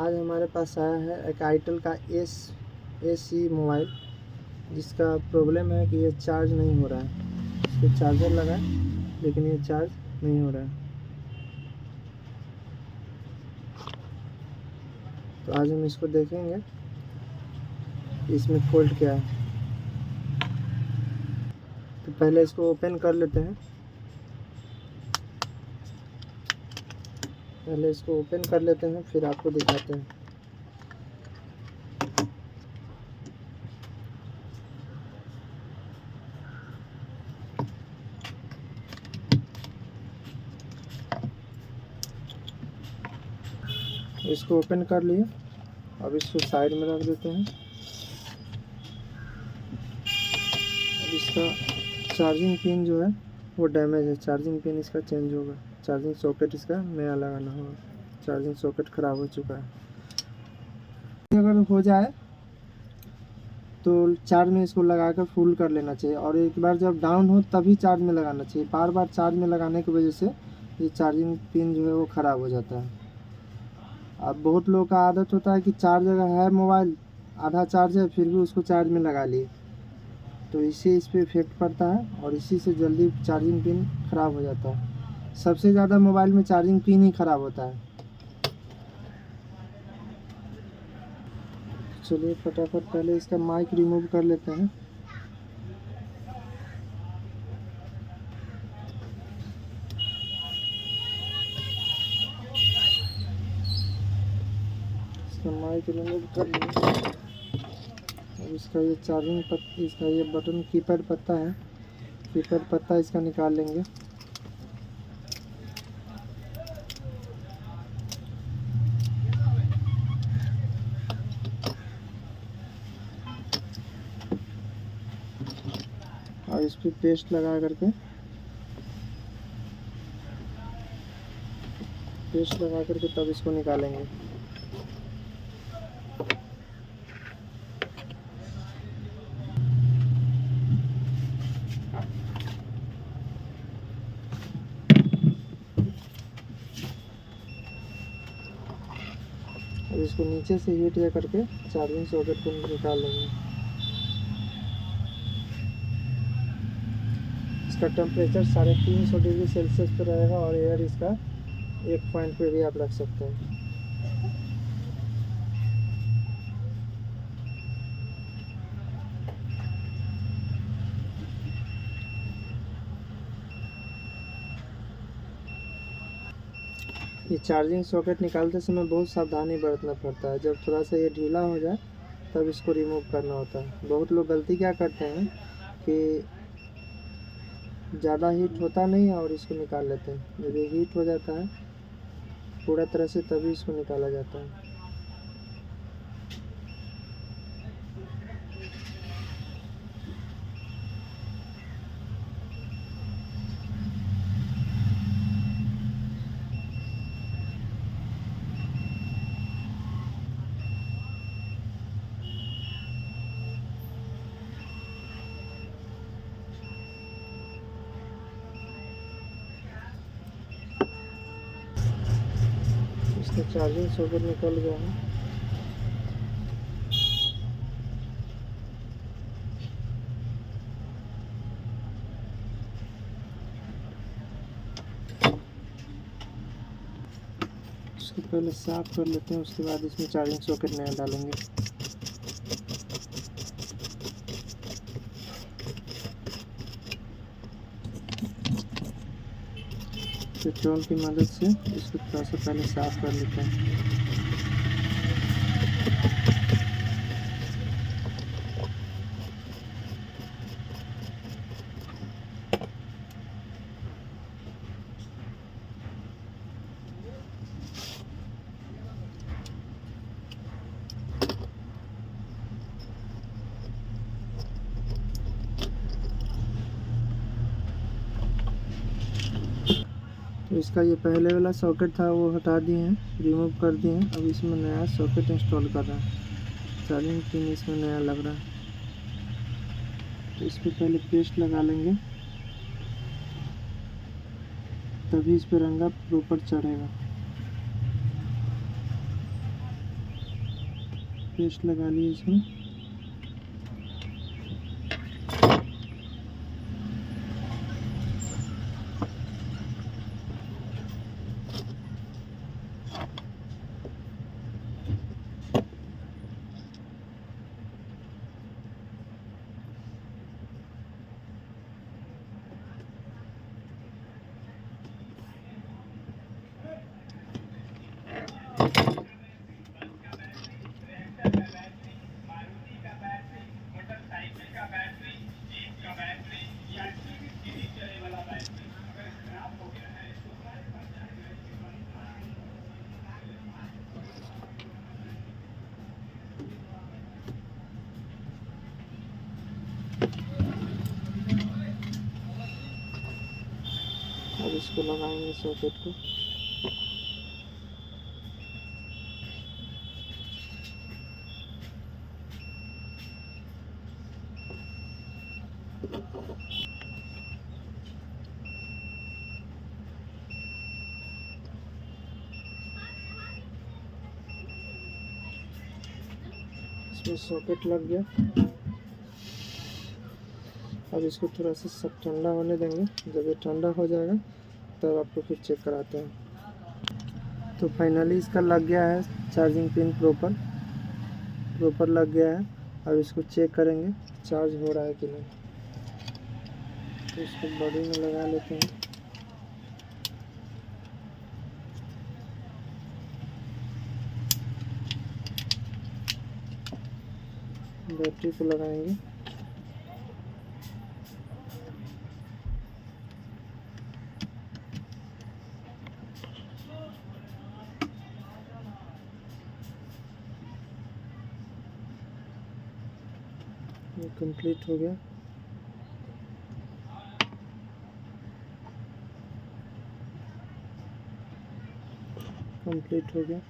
आज हमारे पास आया है एक आईटेल का एसी मोबाइल, जिसका प्रॉब्लम है कि ये चार्ज नहीं हो रहा है। इसके चार्जर लगा है लेकिन ये चार्ज नहीं हो रहा है। तो आज हम इसको देखेंगे इसमें फॉल्ट क्या है। तो पहले इसको ओपन कर लेते हैं। फिर आपको दिखाते हैं। इसको ओपन कर लिए, अब इसको साइड में रख देते हैं। अब इसका चार्जिंग पिन जो है वो डैमेज है। चार्जिंग पिन इसका चेंज होगा। चार्जिंग सॉकेट इसका नया लगाना होगा। चार्जिंग सॉकेट ख़राब हो चुका है। अगर हो जाए तो चार्ज में इसको लगाकर फुल कर लेना चाहिए, और एक बार जब डाउन हो तभी चार्ज में लगाना चाहिए। बार बार चार्ज में लगाने की वजह से ये चार्जिंग पिन जो है वो ख़राब हो जाता है। अब बहुत लोगों का आदत होता है कि चार्ज अगर है, मोबाइल आधा चार्ज है फिर भी उसको चार्ज में लगा लिए, तो इससे इस पर इफेक्ट पड़ता है और इसी से जल्दी चार्जिंग पिन ख़राब हो जाता है। सबसे ज़्यादा मोबाइल में चार्जिंग पिन ही ख़राब होता है। चलिए फटाफट पहले इसका माइक रिमूव कर लेते हैं। इसका माइक रिमूव कर लेंगे। अब इसका ये इसका ये बटन कीपैड पत्ता है, कीपैड पत्ता इसका निकाल लेंगे। और इस पर पेस्ट लगा करके तब इसको निकालेंगे। अब इसको नीचे से हीट जा करके चार्जिंग सॉकेट को निकाल लेंगे। इसका टेम्परेचर 350 डिग्री सेल्सियस पर रहेगा और एयर इसका 1 पॉइंट पे भी आप रख सकते हैं। ये चार्जिंग सॉकेट निकालते समय बहुत सावधानी बरतना पड़ता है। जब थोड़ा सा ये ढीला हो जाए तब इसको रिमूव करना होता है। बहुत लोग गलती क्या करते हैं कि ज़्यादा हीट होता नहीं और इसको निकाल लेते हैं। जब ये हीट हो जाता है पूरा तरह से तभी इसको निकाला जाता है। इसका चार्जिंग सॉकेट निकल गया है। इसको पहले साफ कर लेते हैं, उसके बाद इसमें चार्जिंग सॉकेट नया डालेंगे। पेट्रोल की मदद से इसको थोड़ा सा पहले साफ कर लेते हैं। तो इसका ये पहले वाला सॉकेट था वो हटा दिए हैं, रिमूव कर दिए हैं। अब इसमें नया सॉकेट इंस्टॉल कर रहा है। चार्जिंग पिन इसमें नया लग रहा है, तो इस पर पहले पेस्ट लगा लेंगे, तभी इस पर रंगा प्रॉपर चढ़ेगा। पेस्ट लगा लिए इसमें। अब इसको लगाएंगे सॉकेट को। इसमें सॉकेट लग गया। अब इसको थोड़ा सा सब ठंडा होने देंगे। जब ये ठंडा हो जाएगा तब आपको फिर चेक कराते हैं। तो फाइनली इसका लग गया है चार्जिंग पिन प्रॉपर लग गया है। अब इसको चेक करेंगे चार्ज हो रहा है कि नहीं। तो इसको बॉडी में लगा लेते हैं। बैटरी को लगाएंगे। ये कंप्लीट हो गया। कंप्लीट हो गया।